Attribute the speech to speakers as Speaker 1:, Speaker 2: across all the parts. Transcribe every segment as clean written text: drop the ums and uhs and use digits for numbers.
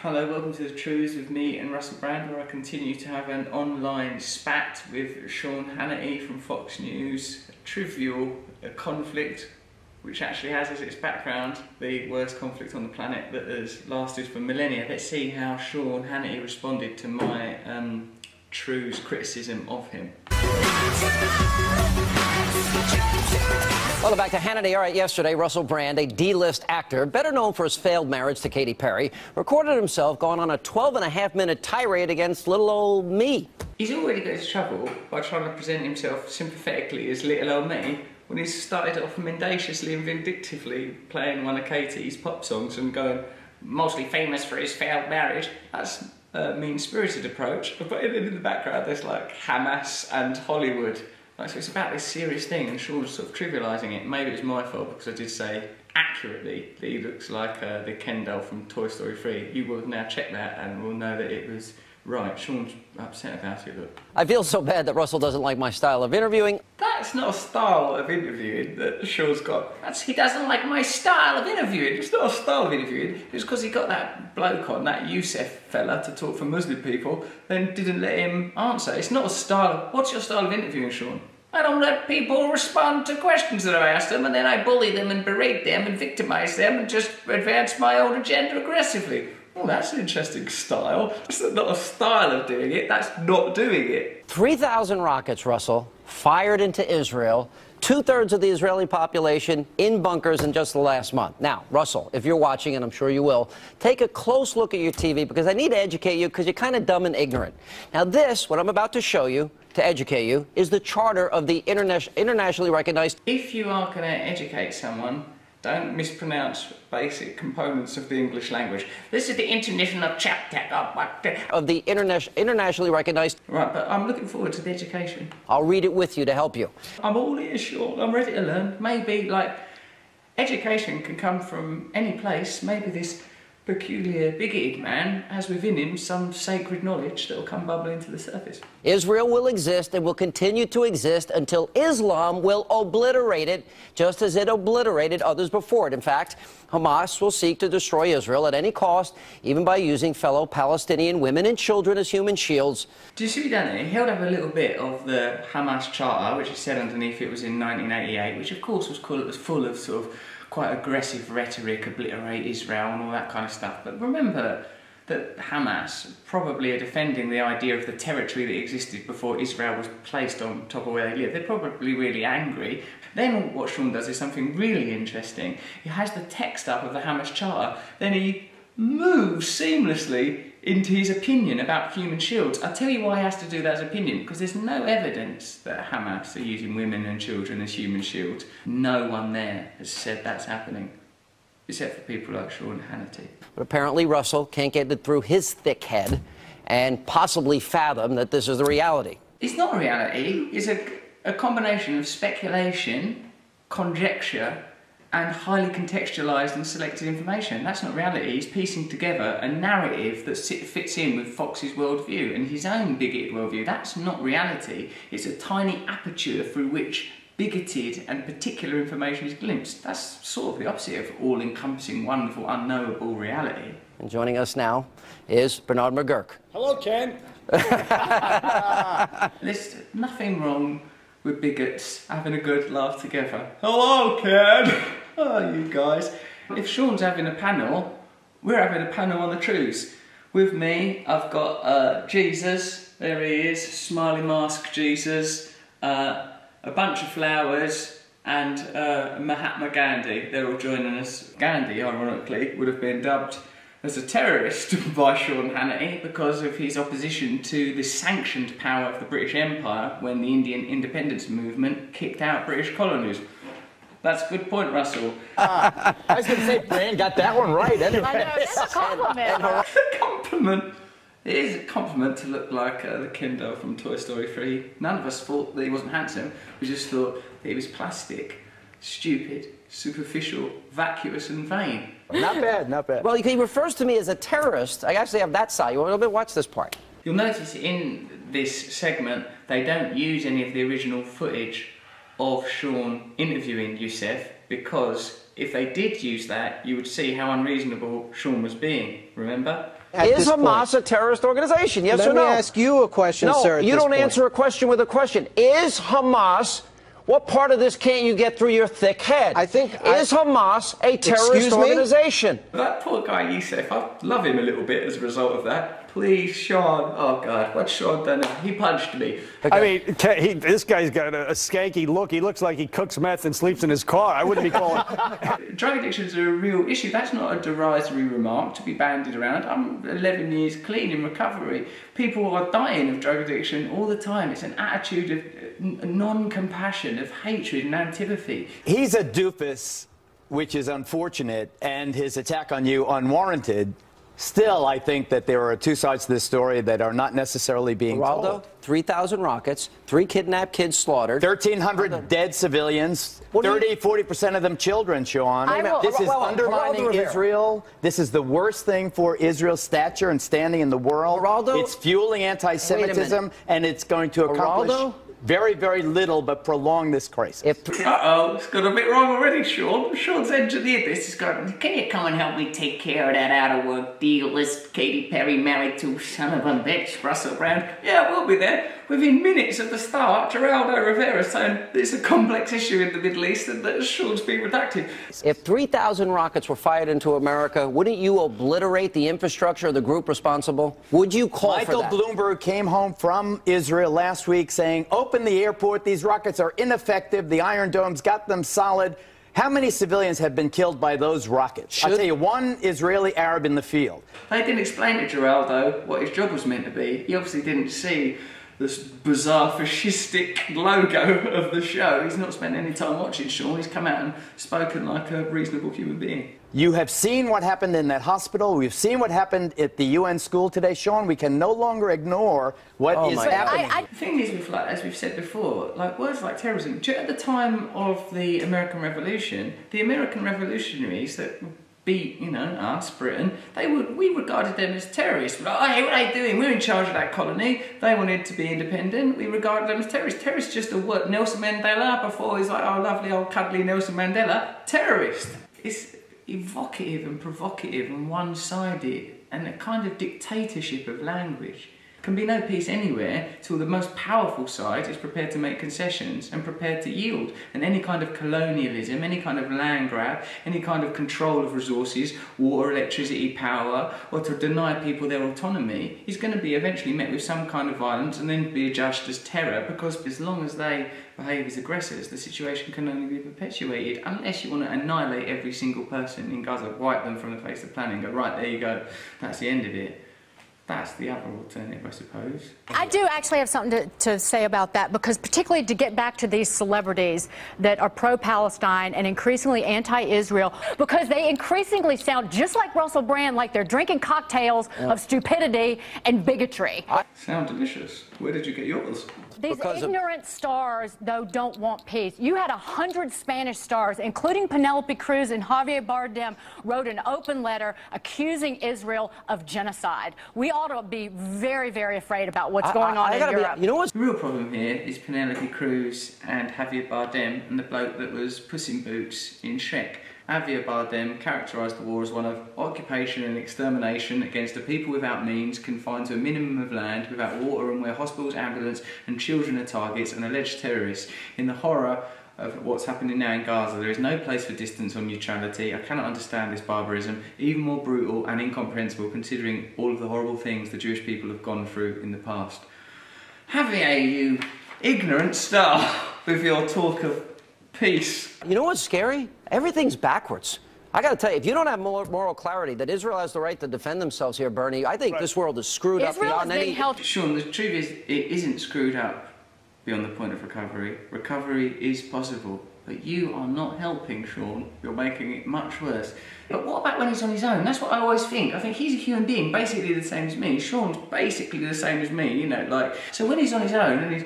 Speaker 1: Hello, welcome to the Trews with me and Russell Brand, where I continue to have an online spat with Sean Hannity from Fox News. A trivial conflict which actually has as its background the worst conflict on the planet that has lasted for millennia. Let's see how Sean Hannity responded to my Trews criticism of him.
Speaker 2: Welcome back to Hannity. All right, yesterday, Russell Brand, a D-list actor, better known for his failed marriage to Katy Perry, recorded himself going on a 12.5-minute tirade against little old me.
Speaker 1: He's already got into trouble by trying to present himself sympathetically as little old me when he started off mendaciously and vindictively playing one of Katy's pop songs and going, mostly famous for his failed marriage. That's a mean-spirited approach. But in the background there's like Hamas and Hollywood. So it's about this serious thing, and Sean's sort of trivialising it. Maybe it's my fault because I did say accurately that he looks like the Ken doll from Toy Story 3. You will now check that and we'll know that it was right. Sean's upset about it, look.
Speaker 2: I feel so bad that Russell doesn't like my style of interviewing.
Speaker 1: That's not a style of interviewing that Sean's got. He doesn't like my style of interviewing. It's not a style of interviewing. It's because he got that bloke on, that Youssef fella, to talk for Muslim people, then didn't let him answer. It's not a style. What's your style of interviewing, Sean? I don't let people respond to questions that I ask them, and then I bully them and berate them and victimise them and just advance my own agenda aggressively. Oh, that's an interesting style. That's not a style of doing it, that's not doing it. 3,000
Speaker 2: rockets, Russell, fired into Israel. 2/3 of the Israeli population in bunkers in just the last month. Now, Russell, if you're watching, and I'm sure you will, take a close look at your TV because I need to educate you because you're kind of dumb and ignorant. Now this, what I'm about to show you, to educate you, is the charter of the internationally recognized...
Speaker 1: If you are going to educate someone, don't mispronounce basic components of the English language. This is the international chapter
Speaker 2: of the internationally recognized...
Speaker 1: Right, but I'm looking forward to the education.
Speaker 2: I'll read it with you to help you.
Speaker 1: I'm all ears, Sean. I'm ready to learn. Maybe, like, education can come from any place. Maybe this peculiar, bigoted man has within him some sacred knowledge that will come bubbling to the surface.
Speaker 2: Israel will exist and will continue to exist until Islam will obliterate it, just as it obliterated others before it. In fact, Hamas will seek to destroy Israel at any cost, even by using fellow Palestinian women and children as human shields.
Speaker 1: Do you see what he done? He held up a little bit of the Hamas charter, which he said underneath it was in 1988, which of course was full of sort of quite aggressive rhetoric, obliterate Israel and all that kind of stuff. But remember that Hamas probably are defending the idea of the territory that existed before Israel was placed on top of where they live. They're probably really angry. Then what Sean does is something really interesting. He has the text up of the Hamas charter, then he moves seamlessly into his opinion about human shields. I'll tell you why he has to do that as opinion, because there's no evidence that Hamas are using women and children as human shields. No one there has said that's happening, except for people like Sean Hannity.
Speaker 2: But apparently Russell can't get it through his thick head and possibly fathom that this is the reality.
Speaker 1: It's not a reality. It's a combination of speculation, conjecture, and highly contextualised and selected information. That's not reality. He's piecing together a narrative that fits in with Fox's worldview and his own bigoted worldview. That's not reality. It's a tiny aperture through which bigoted and particular information is glimpsed. That's sort of the opposite of all-encompassing, wonderful, unknowable reality.
Speaker 2: And joining us now is Bernard McGurk.
Speaker 3: Hello, Ken.
Speaker 1: There's nothing wrong with bigots having a good laugh together. Hello, Ken! Oh, you guys. If Sean's having a panel, we're having a panel on the Trews. With me, I've got Jesus, there he is, smiley mask Jesus, a bunch of flowers, and Mahatma Gandhi. They're all joining us. Gandhi, ironically, would have been dubbed as a terrorist by Sean Hannity because of his opposition to the sanctioned power of the British Empire when the Indian independence movement kicked out British colonies. That's a good point, Russell.
Speaker 3: I was going to say, Brand got that one right. Anyway.
Speaker 4: I know, it's a compliment.
Speaker 1: A compliment. It is a compliment to look like the Ken doll from Toy Story 3. None of us thought that he wasn't handsome. We just thought that he was plastic, stupid, superficial, vacuous and vain.
Speaker 3: Not bad, not bad.
Speaker 2: Well, he refers to me as a terrorist. I actually have that side. You want to watch this part?
Speaker 1: You'll notice in this segment they don't use any of the original footage of Sean interviewing Youssef, because if they did use that, you would see how unreasonable Sean was being, remember?
Speaker 2: Is Hamas a terrorist organization? Yes or no?
Speaker 4: Let me ask you a question, sir.
Speaker 2: No, you don't answer a question with a question. Is Hamas... What part of this can't you get through your thick head? Is Hamas a terrorist organization?
Speaker 1: That poor guy Youssef, I love him a little bit as a result of that. Please, Sean. Oh, God, what's Sean done? He punched me.
Speaker 5: I mean, this guy's got a skanky look. He looks like he cooks meth and sleeps in his car. I wouldn't be calling...
Speaker 1: Drug addictions are a real issue. That's not a derisory remark to be bandied around. I'm 11 years clean in recovery. People are dying of drug addiction all the time. It's an attitude of non-compassion, of hatred and antipathy.
Speaker 3: He's a doofus, which is unfortunate, and his attack on you unwarranted. Still, I think that there are two sides to this story that are not necessarily being told.
Speaker 2: 3,000 rockets, 3 kidnapped kids slaughtered.
Speaker 3: 1,300 dead civilians, 40% of them children, Sean. This is undermining Israel. This is the worst thing for Israel's stature and standing in the world. It's fueling anti-Semitism, and it's going to accomplish very, very little but prolong this crisis.
Speaker 1: Uh-oh, it's got a bit wrong already, Sean. Sean's engineered this. He's going, can you come and help me take care of that out-of-work deal list Katy Perry married to son of a bitch, Russell Brand? Yeah, we'll be there. Within minutes of the start, Geraldo Rivera saying it's a complex issue in the Middle East and that Sean's been redacted.
Speaker 2: If 3,000 rockets were fired into America, wouldn't you obliterate the infrastructure of the group responsible? Would you call for that?
Speaker 3: Michael Bloomberg came home from Israel last week saying, open the airport, these rockets are ineffective, the Iron Dome's got them solid. How many civilians have been killed by those rockets? I'll tell you, one Israeli Arab in the field.
Speaker 1: They didn't explain to Geraldo what his job was meant to be. He obviously didn't see this bizarre fascistic logo of the show. He's not spent any time watching Sean. He's come out and spoken like a reasonable human being.
Speaker 3: You have seen what happened in that hospital. We've seen what happened at the UN school today, Sean. We can no longer ignore what is happening.
Speaker 1: The thing is, as we've said before, words like terrorism. At the time of the American Revolution, the American revolutionaries that beat, us, Britain, we regarded them as terrorists. We're like, hey, what are they doing? We're in charge of that colony. They wanted to be independent. We regarded them as terrorists. Terrorists just a word. Nelson Mandela, before he's like, oh, lovely old cuddly Nelson Mandela. Terrorist. It's evocative and provocative and one-sided, and a kind of dictatorship of language. Can be no peace anywhere till the most powerful side is prepared to make concessions and prepared to yield. And any kind of colonialism, any kind of land grab, any kind of control of resources, water, electricity, power, or to deny people their autonomy is going to be eventually met with some kind of violence and then be judged as terror, because as long as they behave as aggressors, the situation can only be perpetuated, unless you want to annihilate every single person in Gaza, wipe them from the face of the planet and go, right, there you go, that's the end of it. That's the other alternative, I suppose.
Speaker 6: I do actually have something to say about that, because particularly to get back to these celebrities that are pro-Palestine and increasingly anti-Israel, because they increasingly sound just like Russell Brand, like they're drinking cocktails of stupidity and bigotry.
Speaker 1: Sound delicious. Where did you get yours?
Speaker 6: These ignorant stars, though, don't want peace. You had 100 Spanish stars, including Penelope Cruz and Javier Bardem, wrote an open letter accusing Israel of genocide. We ought to be very, very afraid about what's going on in Europe.
Speaker 2: You know what's
Speaker 1: the real problem here is Penelope Cruz and Javier Bardem and the bloke that was Puss in Boots in Shrek. Javier Bardem characterised the war as one of occupation and extermination against a people without means, confined to a minimum of land, without water, and where hospitals, ambulance and children are targets and alleged terrorists. In the horror of what's happening now in Gaza, there is no place for distance or neutrality. I cannot understand this barbarism, even more brutal and incomprehensible considering all of the horrible things the Jewish people have gone through in the past. Javier, you ignorant star, with your talk of peace.
Speaker 2: You know what's scary? Everything's backwards. I got to tell you, if you don't have moral clarity that Israel has the right to defend themselves here, Bernie, I think this world is screwed up beyond any...
Speaker 1: Sean, the truth is, it isn't screwed up beyond the point of recovery. Recovery is possible, but you are not helping, Sean. You're making it much worse. But what about when he's on his own? That's what I always think. I think he's a human being, basically the same as me. Sean's basically the same as me, so when he's on his own and he's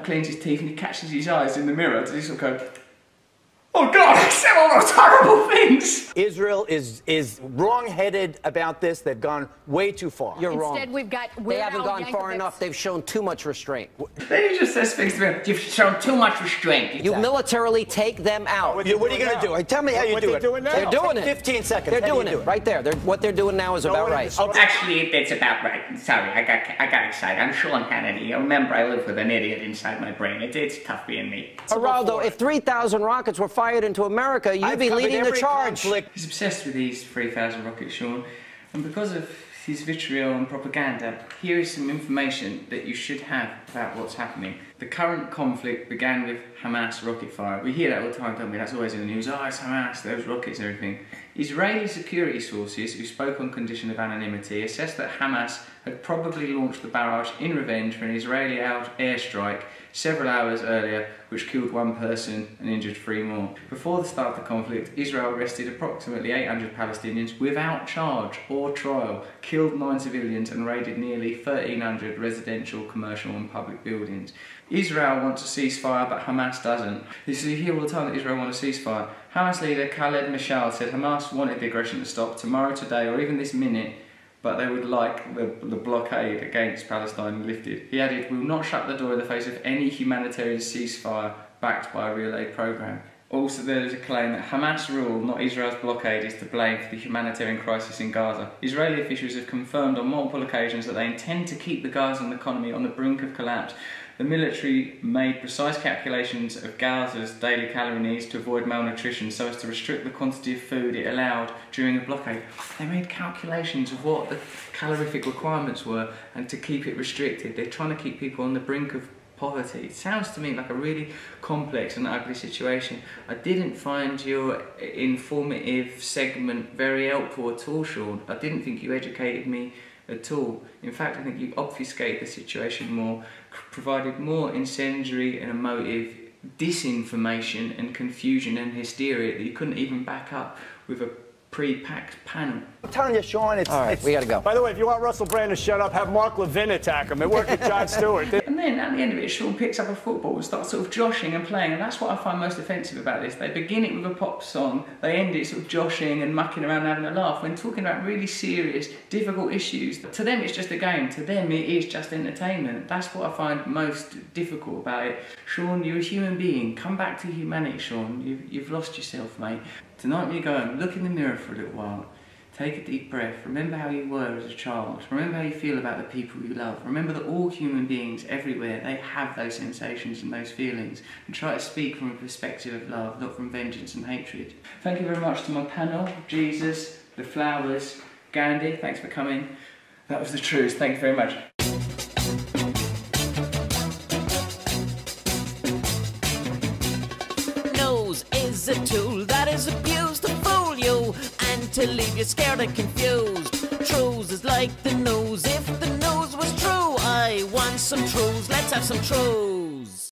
Speaker 1: cleans his teeth and he catches his eyes in the mirror, does he sort of go, oh God! said all those horrible things.
Speaker 3: Israel is wrong-headed about this. They've gone way too far.
Speaker 2: You're wrong.
Speaker 6: Instead, we've got
Speaker 2: They haven't gone far enough. They've shown too much restraint.
Speaker 1: Then he just says things to me. You've shown too much restraint.
Speaker 2: You militarily take them out.
Speaker 3: What are you going to do? Tell me how you do it.
Speaker 2: They're doing it.
Speaker 3: 15 seconds.
Speaker 2: They're doing it right there. What they're doing now is about right.
Speaker 1: Actually, it's about right. Sorry, I got excited. I'm Sean Hannity. You remember, I live with an idiot inside my brain. It's tough being me.
Speaker 2: Geraldo, if 3,000 rockets were fired into America, you'd be leading the charge.
Speaker 1: He's obsessed with these 3,000 rockets, Sean. And because of his vitriol and propaganda, here is some information that you should have about what's happening. The current conflict began with Hamas rocket fire. We hear that all the time, don't we? That's always in the news. Oh, it's Hamas, those rockets and everything. Israeli security sources, who spoke on condition of anonymity, assessed that Hamas had probably launched the barrage in revenge for an Israeli airstrike several hours earlier, which killed one person and injured 3 more. Before the start of the conflict, Israel arrested approximately 800 Palestinians without charge or trial, killed 9 civilians and raided nearly 1,300 residential, commercial and public buildings. Israel wants a ceasefire, but Hamas doesn't. You hear all the time that Israel wants a ceasefire. Hamas leader Khaled Mashal said Hamas wanted the aggression to stop tomorrow, today or even this minute, but they would like the blockade against Palestine lifted. He added, "We will not shut the door in the face of any humanitarian ceasefire backed by a real aid programme." Also, there is a claim that Hamas rule, not Israel's blockade, is to blame for the humanitarian crisis in Gaza. Israeli officials have confirmed on multiple occasions that they intend to keep the Gazan economy on the brink of collapse. The military made precise calculations of Gaza's daily calorie needs to avoid malnutrition so as to restrict the quantity of food it allowed during a blockade. They made calculations of what the calorific requirements were and to keep it restricted. They're trying to keep people on the brink of poverty. It sounds to me like a really complex and ugly situation. I didn't find your informative segment very helpful at all, Sean. I didn't think you educated me at all. In fact, I think you obfuscated the situation more, provided more incendiary and emotive disinformation and confusion and hysteria that you couldn't even back up with a pre-packed panel.
Speaker 3: I'm telling you, Sean, it's...
Speaker 2: All right, we gotta go.
Speaker 5: By the way, if you want Russell Brand to shut up, have Mark Levin attack him. It worked with Jon Stewart.
Speaker 1: And then at the end of it, Sean picks up a football and starts sort of joshing and playing, and that's what I find most offensive about this. They begin it with a pop song, they end it sort of joshing and mucking around and having a laugh when talking about really serious, difficult issues. To them, it's just a game. To them, it is just entertainment. That's what I find most difficult about it. Sean, you're a human being. Come back to humanity, Sean. You've lost yourself, mate. Tonight when you go home, look in the mirror for a little while. Take a deep breath. Remember how you were as a child. Remember how you feel about the people you love. Remember that all human beings everywhere, they have those sensations and those feelings. And try to speak from a perspective of love, not from vengeance and hatred. Thank you very much to my panel, Jesus, the flowers, Gandhi, thanks for coming. That was the Trews. Thank you very much.
Speaker 4: Is a tool that is abused to fool you and to leave you scared and confused. Trews is like the news. If the news was true, I want some Trews. Let's have some Trews.